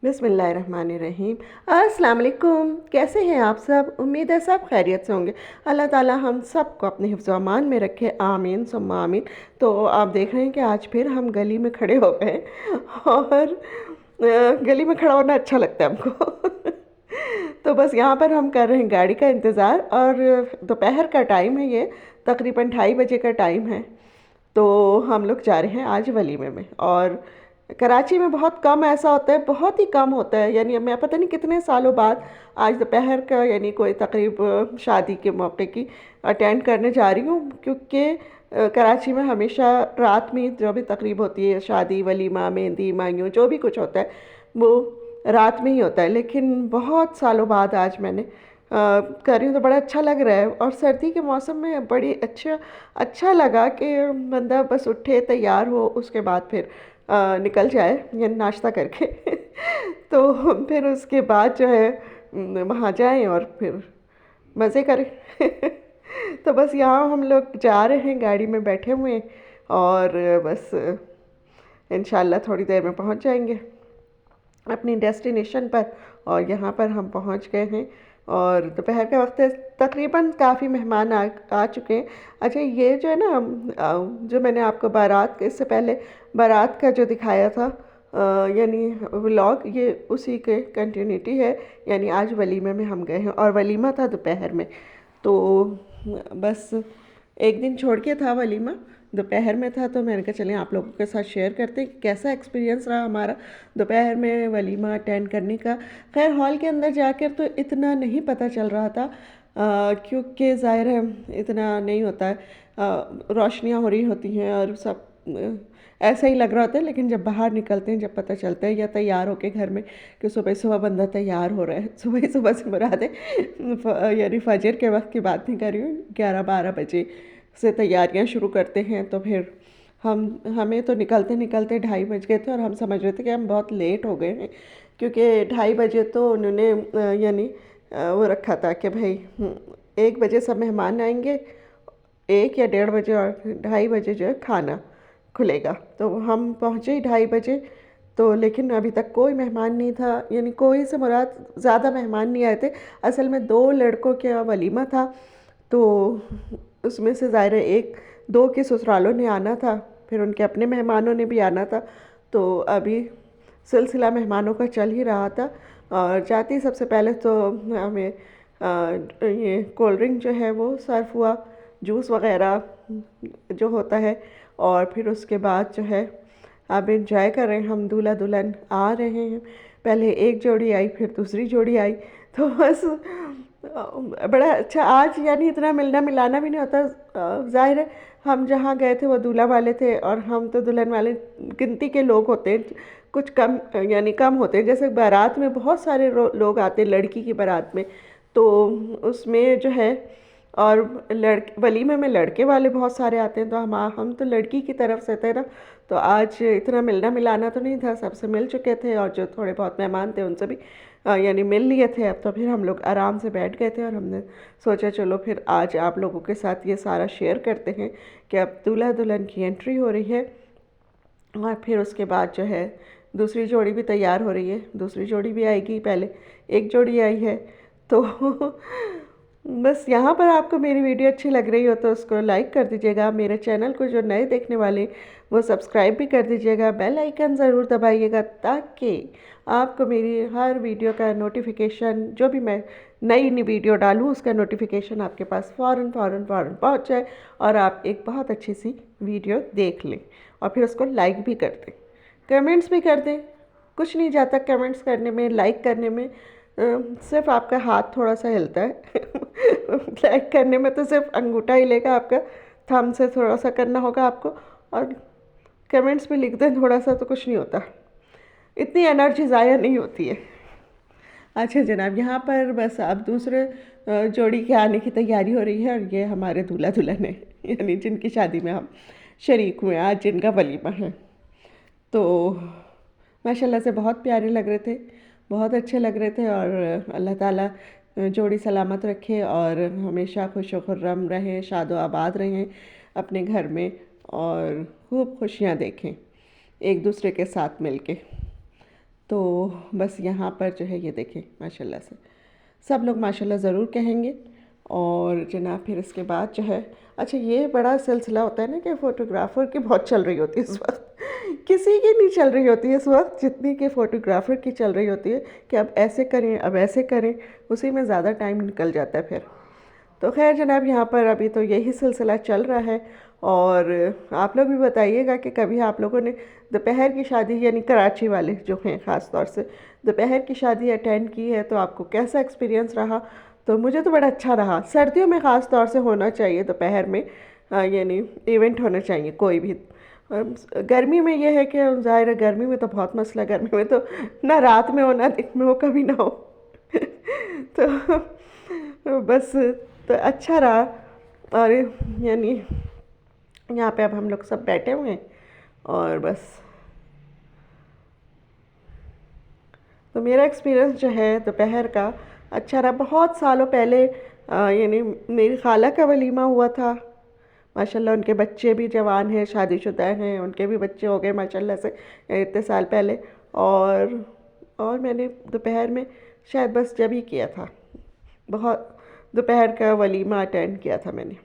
बिस्मिल्लाहिर्रहमानिर्रहीम। अस्सलाम वालेकुम। कैसे हैं आप सब? उम्मीद है सब खैरियत से होंगे। अल्लाह ताला हम सब को अपने हिफ्ज़ व अमान में रखे, आमीन सुम्मा आमीन। तो आप देख रहे हैं कि आज फिर हम गली में खड़े हो गए और गली में खड़ा होना अच्छा लगता है हमको। तो बस यहाँ पर हम कर रहे हैं गाड़ी का इंतज़ार और दोपहर का टाइम है, ये तकरीबन 2:30 बजे का टाइम है। तो हम लोग जा रहे हैं आज वलीमे में। और कराची में बहुत कम ऐसा होता है, बहुत ही कम होता है। यानी मैं पता नहीं कितने सालों बाद आज दोपहर का यानी कोई तकरीब शादी के मौके की अटेंड करने जा रही हूँ, क्योंकि कराची में हमेशा रात में जो भी तकरीब होती है, शादी वलीमा मेहंदी मांगियों जो भी कुछ होता है वो रात में ही होता है। लेकिन बहुत सालों बाद आज मैंने कर रही हूँ तो बड़ा अच्छा लग रहा है। और सर्दी के मौसम में बड़ी अच्छा लगा कि बंदा बस उठे तैयार हो, उसके बाद फिर निकल जाए या नाश्ता करके। तो फिर उसके बाद जो है वहाँ जाएं और फिर मज़े करें। तो बस यहाँ हम लोग जा रहे हैं, गाड़ी में बैठे हुए हैं और बस इंशाल्लाह थोड़ी देर में पहुँच जाएंगे अपनी डेस्टिनेशन पर। और यहाँ पर हम पहुँच गए हैं और दोपहर का वक्त है, तकरीबन काफ़ी मेहमान आ चुके हैं। अच्छा, ये जो है ना जो मैंने आपको बारात के इससे पहले बारात का जो दिखाया था यानी व्लॉग, ये उसी के कंटिन्यूटी है। यानी आज वलीमे में हम गए हैं और वलीमा था दोपहर में। तो बस एक दिन छोड़ के था वलीमा, दोपहर में था। तो मैंने कहा चलें आप लोगों के साथ शेयर करते हैं कि कैसा एक्सपीरियंस रहा हमारा दोपहर में वलीमा अटेंड करने का। खैर हॉल के अंदर जाकर तो इतना नहीं पता चल रहा था, क्योंकि ज़ाहिर है इतना नहीं होता है, रोशनियाँ हो रही होती हैं और सब ऐसा ही लग रहा होता है। लेकिन जब बाहर निकलते हैं जब पता चलता है, या तैयार होके घर में कि सुबह सुबह बंदा तैयार हो रहा है, सुबह ही सुबह से मुराद है यानी फजर के वक्त की बात नहीं कर रही हूँ, 11-12 बजे से तैयारियां शुरू करते हैं। तो फिर हमें तो निकलते निकलते 2:30 बज गए थे और हम समझ रहे थे कि हम बहुत लेट हो गए हैं, क्योंकि 2:30 बजे तो उन्होंने यानी वो रखा था कि भाई 1 बजे सब मेहमान आएंगे, 1 या 1:30 बजे, और 2:30 बजे जो है खाना खुलेगा। तो हम पहुँचे ही 2:30 बजे। तो लेकिन अभी तक कोई मेहमान नहीं था, यानी कोई से मुराद ज़्यादा मेहमान नहीं आए थे। असल में 2 लड़कों के वलीमा था, तो उसमें से ज़ाहिर है 1-2 के ससुरालों ने आना था, फिर उनके अपने मेहमानों ने भी आना था। तो अभी सिलसिला मेहमानों का चल ही रहा था। और जाते ही सबसे पहले तो हमें ये कोल्ड ड्रिंक जो है वो सर्व हुआ, जूस वग़ैरह जो होता है। और फिर उसके बाद जो है अब इंजॉय कर रहे हैं, हम दूल्हा दुल्हन आ रहे हैं। पहले एक जोड़ी आई, फिर दूसरी जोड़ी आई। तो बस बड़ा अच्छा आज, यानी इतना मिलना मिलाना भी नहीं होता। ज़ाहिर है हम जहाँ गए थे वो दूल्हा वाले थे और हम तो दुल्हन वाले, गिनती के लोग होते हैं, कुछ कम यानी कम होते हैं। जैसे बारात में बहुत सारे लोग आते हैं, लड़की की बारात में, तो उसमें जो है, और वलीमे में लड़के वाले बहुत सारे आते हैं। तो हम तो लड़की की तरफ से थे ना, तो आज इतना मिलना मिलाना तो नहीं था, सबसे मिल चुके थे और जो थोड़े बहुत मेहमान थे उनसे भी यानी मिल लिए थे। अब तो फिर हम लोग आराम से बैठ गए थे और हमने सोचा चलो फिर आज आप लोगों के साथ ये सारा शेयर करते हैं कि अब दूल्हा दुल्हन की एंट्री हो रही है और फिर उसके बाद जो है दूसरी जोड़ी भी तैयार हो रही है, दूसरी जोड़ी भी आएगी, पहले एक जोड़ी आई है। तो बस यहाँ पर आपको मेरी वीडियो अच्छी लग रही हो तो उसको लाइक कर दीजिएगा। मेरे चैनल को जो नए देखने वाले वो सब्सक्राइब भी कर दीजिएगा, बेल आइकन ज़रूर दबाइएगा, ताकि आपको मेरी हर वीडियो का नोटिफिकेशन, जो भी मैं नई वीडियो डालूँ उसका नोटिफिकेशन आपके पास फ़ौरन पहुँच जाए और आप एक बहुत अच्छी सी वीडियो देख लें और फिर उसको लाइक भी कर दें, कमेंट्स भी कर दें। कुछ नहीं जाता कमेंट्स करने में, लाइक करने में, सिर्फ आपका हाथ थोड़ा सा हिलता है। लाइक करने में तो सिर्फ अंगूठा हिलेगा आपका, थंब से थोड़ा सा करना होगा आपको, और कमेंट्स भी लिख दें थोड़ा सा तो कुछ नहीं होता, इतनी एनर्जी ज़ाया नहीं होती है। अच्छा जनाब, यहाँ पर बस अब दूसरे जोड़ी के आने की तैयारी हो रही है और ये हमारे दूल्हा दुल्हन है, यानी जिनकी शादी में हम शरीक हुए, आज जिनका वलीमा है। तो माशाल्लाह से बहुत प्यारे लग रहे थे, बहुत अच्छे लग रहे थे। और अल्लाह ताला जोड़ी सलामत रखे और हमेशा खुश खुर्रम रहें, शादो आबाद रहें अपने घर में और खूब खुशियाँ देखें एक दूसरे के साथ मिलके। तो बस यहाँ पर जो है ये देखें माशाल्लाह से सब लोग माशाल्लाह ज़रूर कहेंगे। और जनाब फिर इसके बाद जो है, अच्छा ये बड़ा सिलसिला होता है ना कि फ़ोटोग्राफ़र की बहुत चल रही होती है इस वक्त किसी की नहीं चल रही होती है इस वक्त जितनी कि फ़ोटोग्राफ़र की चल रही होती है कि अब ऐसे करें अब ऐसे करें, उसी में ज़्यादा टाइम निकल जाता है फिर। तो खैर जनाब यहाँ पर अभी तो यही सिलसिला चल रहा है। और आप लोग भी बताइएगा कि कभी आप लोगों ने दोपहर की शादी यानी कराची वाले जो हैं ख़ास तौर से दोपहर की शादी अटेंड की है तो आपको कैसा एक्सपीरियंस रहा। तो मुझे तो बड़ा अच्छा रहा। सर्दियों में ख़ास तौर से होना चाहिए दोपहर में, यानी इवेंट होना चाहिए कोई भी। गर्मी में ये है कि ज़ाहिर है गर्मी में तो बहुत मसला है, गर्मी में तो ना रात में हो ना दिन में हो, कभी ना हो तो बस तो अच्छा रहा। और यानी यहाँ पे अब हम लोग सब बैठे हुए हैं और बस। तो मेरा एक्सपीरियंस जो है दोपहर का अच्छा रहा। बहुत सालों पहले यानी मेरी खाला का वलीमा हुआ था। माशाल्लाह उनके बच्चे भी जवान हैं, शादीशुदा हैं, उनके भी बच्चे हो गए माशाल्लाह से इतने साल पहले। और मैंने दोपहर में शायद बस जब ही किया था, बहुत दोपहर का वलीमा अटेंड किया था मैंने।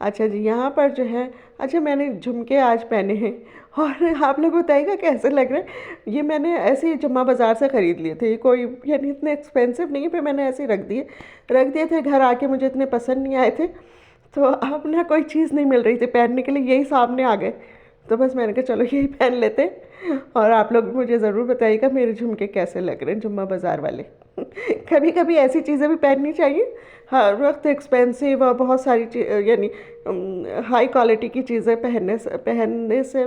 अच्छा जी यहाँ पर जो है, अच्छा मैंने झुमके आज पहने हैं और आप लोग बताइएगा कैसे लग रहे हैं। ये मैंने ऐसे ही जुम्मा बाज़ार से ख़रीद लिए थे, कोई यानी इतने एक्सपेंसिव नहीं है, फिर मैंने ऐसे ही रख दिए थे। घर आके मुझे इतने पसंद नहीं आए थे तो अब ना कोई चीज़ नहीं मिल रही थी पहनने के लिए, यही सामने आ गए तो बस मैंने कहा चलो यही पहन लेते हैं। और आप लोग मुझे ज़रूर बताइएगा मेरे झुमके कैसे लग रहे हैं जुम्मा बाज़ार वाले कभी कभी ऐसी चीज़ें भी पहननी चाहिए। हर वक्त एक्सपेंसिव और बहुत सारी यानी हाई क्वालिटी की चीज़ें पहनने से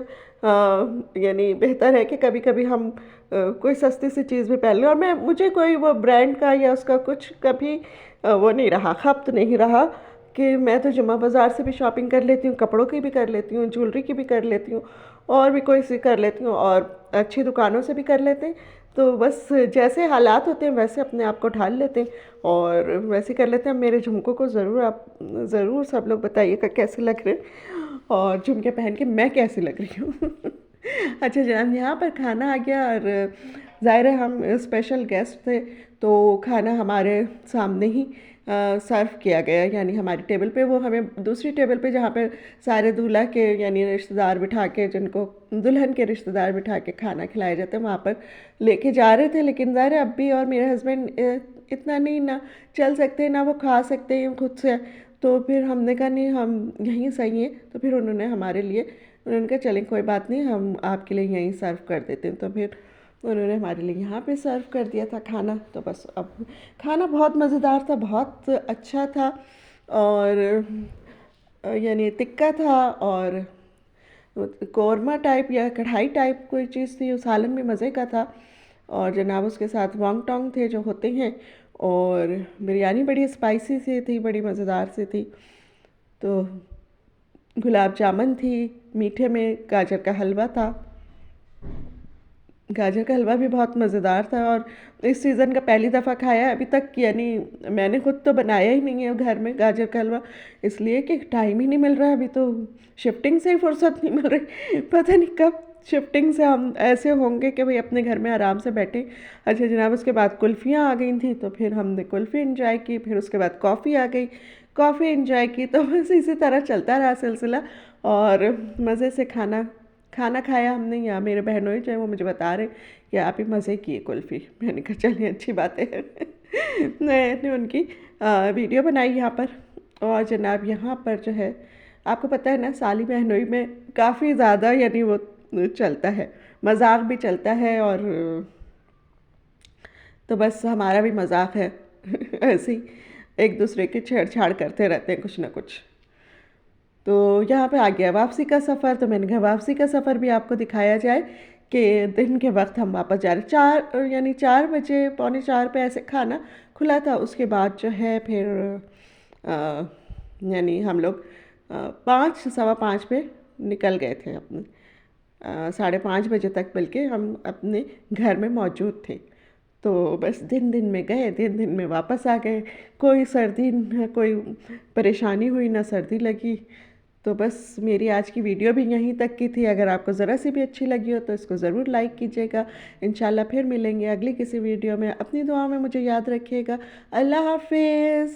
यानी बेहतर है कि कभी कभी हम कोई सस्ती सी चीज़ भी पहन लें। और मुझे कोई वो ब्रांड का या उसका कुछ कभी वो नहीं रहा, खपत नहीं रहा कि मैं तो जुम्मा बाज़ार से भी शॉपिंग कर लेती हूँ, कपड़ों की भी कर लेती हूँ, ज्वेलरी की भी कर लेती हूँ, और भी कोई सी कर लेती हूँ, और अच्छी दुकानों से भी कर लेते हैं। तो बस जैसे हालात होते हैं वैसे अपने आप को ढाल लेते हैं और वैसे कर लेते हैं। मेरे झुमकों को ज़रूर सब लोग बताइएगा कैसे लग रहे हैं और झुमके पहन के मैं कैसी लग रही हूँ अच्छा जनाब यहाँ पर खाना आ गया और ज़ाहिर है हम स्पेशल गेस्ट थे तो खाना हमारे सामने ही सर्व किया गया, यानी हमारी टेबल पे। वो हमें दूसरी टेबल पे जहाँ पे सारे दूल्हा के यानी रिश्तेदार बिठा के, जिनको दुल्हन के रिश्तेदार बिठा के खाना खिलाया जाता है, वहाँ पर लेके जा रहे थे। लेकिन ज़ाहिर है अब्बी और मेरे हस्बैंड इतना नहीं ना चल सकते ना वो खा सकते हैं खुद से। तो फिर हमने कहा नहीं हम यहीं सही हैं। तो फिर उन्होंने कहा चलें कोई बात नहीं, हम आपके लिए यहीं सर्व कर देते हैं। तो फिर उन्होंने हमारे लिए यहाँ पे सर्व कर दिया था खाना। तो बस अब खाना बहुत मज़ेदार था, बहुत अच्छा था। और यानी टिक्का था और कौरमा टाइप या कढ़ाई टाइप कोई चीज़ थी, सालन भी मज़े का था। और जनाब उसके साथ वांग टोंग थे जो होते हैं, और बिरयानी बड़ी स्पाइसी सी थी, बड़ी मज़ेदार सी थी। तो गुलाब जामुन थी, मीठे में गाजर का हलवा था। गाजर का हलवा भी बहुत मज़ेदार था और इस सीज़न का पहली दफ़ा खाया है अभी तक, यानी मैंने खुद तो बनाया ही नहीं है घर में गाजर का हलवा, इसलिए कि टाइम ही नहीं मिल रहा। अभी तो शिफ्टिंग से ही फुर्सत नहीं मिल रही, पता नहीं कब शिफ्टिंग से हम ऐसे होंगे कि भाई अपने घर में आराम से बैठे। अच्छा जनाब उसके बाद कुल्फ़ियाँ आ गई थी तो फिर हमने कुल्फ़ी इंजॉय की, फिर उसके बाद कॉफ़ी आ गई, कॉफ़ी इंजॉय की। तो बस इसी तरह चलता रहा सिलसिला और मज़े से खाना खाना खाया हमने। यहाँ मेरे बहनों जो है वो मुझे बता रहे कि आप ही मज़े किए कुल्फ़ी। मैंने कहा चलिए अच्छी बात है मैंने उनकी वीडियो बनाई यहाँ पर। और जनाब यहाँ पर जो है आपको पता है ना साली बहनोई में काफ़ी ज़्यादा यानी वो चलता है, मजाक भी चलता है। और तो बस हमारा भी मजाक है ऐसे ही एक दूसरे की छेड़छाड़ करते रहते हैं कुछ ना कुछ। तो यहाँ पे आ गया वापसी का सफ़र। तो मैंने कहा वापसी का सफ़र भी आपको दिखाया जाए कि दिन के वक्त हम वापस जा रहे, 4 बजे पौने 4 पे ऐसे खाना खुला था। उसके बाद जो है फिर यानी हम लोग 5 सवा 5 पे निकल गए थे अपने, 5:30 बजे तक बल्कि हम अपने घर में मौजूद थे। तो बस दिन दिन में गए, दिन दिन में वापस आ गए। कोई सर्दी न कोई परेशानी हुई ना सर्दी लगी। तो बस मेरी आज की वीडियो भी यहीं तक की थी। अगर आपको ज़रा सी भी अच्छी लगी हो तो इसको ज़रूर लाइक कीजिएगा। इंशाल्लाह फिर मिलेंगे अगली किसी वीडियो में। अपनी दुआ में मुझे याद रखिएगा। अल्लाह हाफिज़।